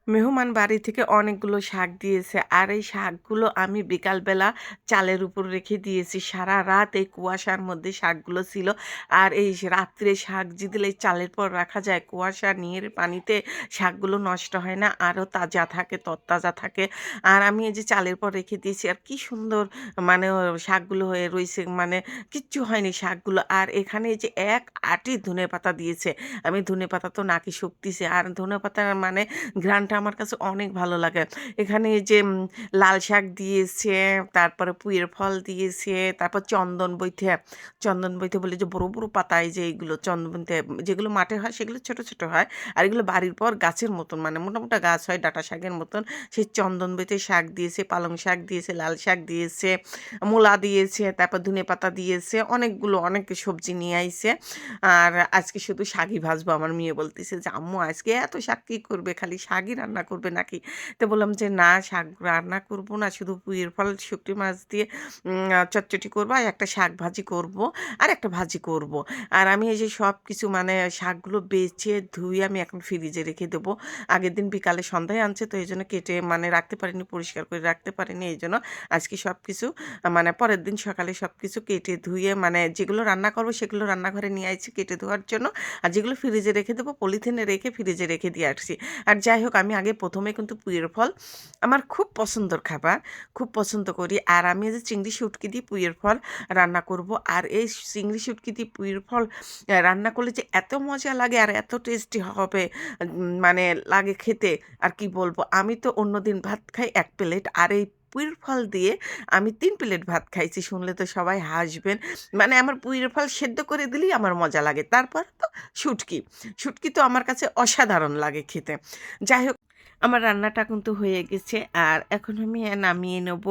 মেহমান বাড়ি থেকে অনেকগুলো শাক দিয়েছে আর এই শাকগুলো আমি বিকালবেলা চালের উপর রেখে দিয়েছি। সারা রাত এই কুয়াশার মধ্যে শাকগুলো ছিল। আর এই রাত্রে শাক দিলে চালের পর রাখা যায়, কুয়াশা নিয়ে পানিতে শাকগুলো নষ্ট হয় না, আরও তাজা থাকে, তরতাজা থাকে। আর আমি এই যে চালের পর রেখে দিয়েছি আর কি সুন্দর মানে শাকগুলো হয়ে রয়েছে, মানে কিচ্ছু হয়নি শাকগুলো। আর এখানে এই যে এক আঁটি ধনেপাতা দিয়েছে। আমি ধনেপাতা তো নাকি শুকতিছে, আর ধনেপাতার মানে ঘ্রাণটা আমার কাছে অনেক ভালো লাগে। এখানে এই যে লাল শাক দিয়েছে, তারপরে পুঁইয়ের ফল দিয়েছে, তারপর চন্দন বইতে বলে যে বড় বড় পাতা, এই যে এইগুলো চন্দন বইতে যেগুলো মাঠে হয় সেগুলো ছোট ছোট হয়, আর এগুলো বাড়ির পর গাছের মতন মানে মোটা মোটা গাছ হয় ডাঁটা শাকের মতন। সেই চন্দন বইতে শাক দিয়েছে, পালং শাক দিয়েছে, লাল শাক দিয়েছে, মূলা দিয়েছে, তারপর ধনেপাতা দিয়েছে, অনেক সবজি নিয়ে আইছে। আর আজকে শুধু শাকই ভাজবো। আমার মেয়ে বলতেছে যে আম্মু আজকে এত শাক কী করবে, খালি শাকই রান্না করবে নাকি? তো বললাম যে না, শাক রান্না করব না, শুধু পুঁইয়ের ফল শুকটি মাছ দিয়ে চটচটি করবো, আর একটা শাক ভাজি করব, আর একটা ভাজি করব। আর আমি এই যে সব কিছু মানে শাকগুলো বেছে ধুয়ে আমি এখন ফ্রিজে রেখে দেবো। আগের দিন বিকালে সন্ধ্যায় আনছে, তো এই জন্য কেটে মানে রাখতে পারিনি, পরিষ্কার করে রাখতে পারিনি, এই জন্য আজকে সব কিছু মানে পরের দিন সকালে সব কিছু কেটে ধুয়ে মানে যেগুলো রান্না করবো সেগুলো রান্নাঘরে নিয়ে আইছি কেটে ধোয়ার জন্য। আর যেগুলো ফ্রিজে রেখে দেবো পলিথিনে রেখে ফ্রিজে রেখে দিয়ে আসছি। আর যাই হোক, আমি আগে প্রথমে কিন্তু পুঁইয়ের ফল আমার খুব পছন্দর খাবার, খুব পছন্দ করি। আর আমি এই যে চিংড়ি শুটকি দিয়ে পুঁইয়ের ফল রান্না করব। আর এই চিংড়ি শুটকি দিয়ে পুঁইয়ের ফল রান্না করলে যে এত মজা লাগে আর এত টেস্টি হবে, মানে লাগে খেতে, আর কি বলবো। আমি তো অন্যদিন ভাত খাই 1 প্লেট, আর এই পুঁইয়ের ফল দিয়ে আমি 3 প্লেট ভাত খাইছি। শুনলে তো সবাই হাসবেন। মানে আমার পুঁইয়ের ফল সেদ্ধ করে দিলেই আমার মজা লাগে। তারপর তো শুটকি। শুটকি তো আমার কাছে অসাধারণ লাগে খেতে। যাই হোক, আমার রান্নাটা কিন্তু হয়ে গেছে। আর এখন আমি নামিয়ে নেব।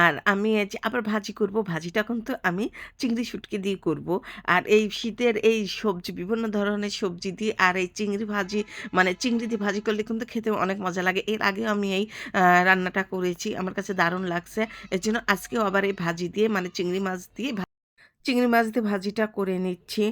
আর আমি এই যে আবার ভাজি করব। ভাজিটা কিন্তু আমি চিংড়ি শুটকি দিয়ে করব। আর এই শীতের এই সবজি, বিভিন্ন ধরনের সবজি দিয়ে আর এই চিংড়ি ভাজি মানে চিংড়ি দিয়ে ভাজি করলে কিন্তু খেতে অনেক মজা লাগে। এর আগেও আমি এই রান্নাটা করেছি। আমার কাছে দারুণ লাগছে। এজন্য আজকেও আবার এই ভাজি দিয়ে মানে চিংড়ি মাছ দিয়ে ভাজিটা করে নিচ্ছি।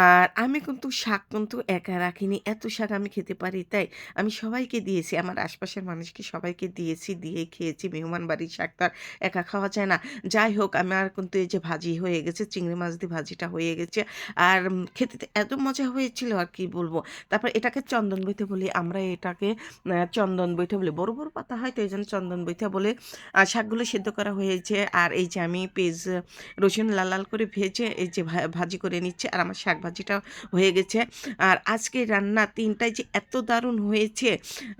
আর আমি কিন্তু শাক কিন্তু একা রাখিনি। এত শাক আমি খেতে পারি তাই আমি সবাইকে দিয়েছি। আমার আশপাশের মানুষকে সবাইকে দিয়েছি, দিয়ে খেয়েছি। মেহমান বাড়ির শাক তো আর একা খাওয়া যায় না। যাই হোক, আমার কিন্তু এই যে ভাজি হয়ে গেছে, চিংড়ি মাছ দিয়ে ভাজিটা হয়ে গেছে। আর খেতে তো এত মজা হয়েছিল আর কি বলব। তারপর এটাকে চন্দন বইতে বলি। আমরা এটাকে চন্দন বইতে বলি। বড়, বড় পাতা হয় তো এইজন্য চন্দন বইতে বলে। শাকগুলো সেদ্ধ করা হয়েছে। আর এই যে আমি রসুন লাল লাল করে ভেজে এই যে ভাজি করে নিচ্ছে, আর আমার শাক ভাজিটাও হয়ে গেছে। আর আজকে রান্না ৩টাই যে এত দারুণ হয়েছে,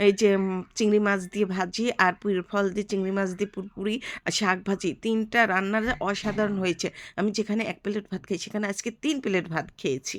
এই যে চিংড়ি মাছ দিয়ে ভাজি আর পুঁইয়ের ফল দিয়ে চিংড়ি মাছ দিয়ে পুরপুরি আর শাক ভাজি, ৩টা রান্নার অসাধারণ হয়েছে। আমি যেখানে 1 প্লেট ভাত খাই সেখানে আজকে 3 প্লেট ভাত খেয়েছি।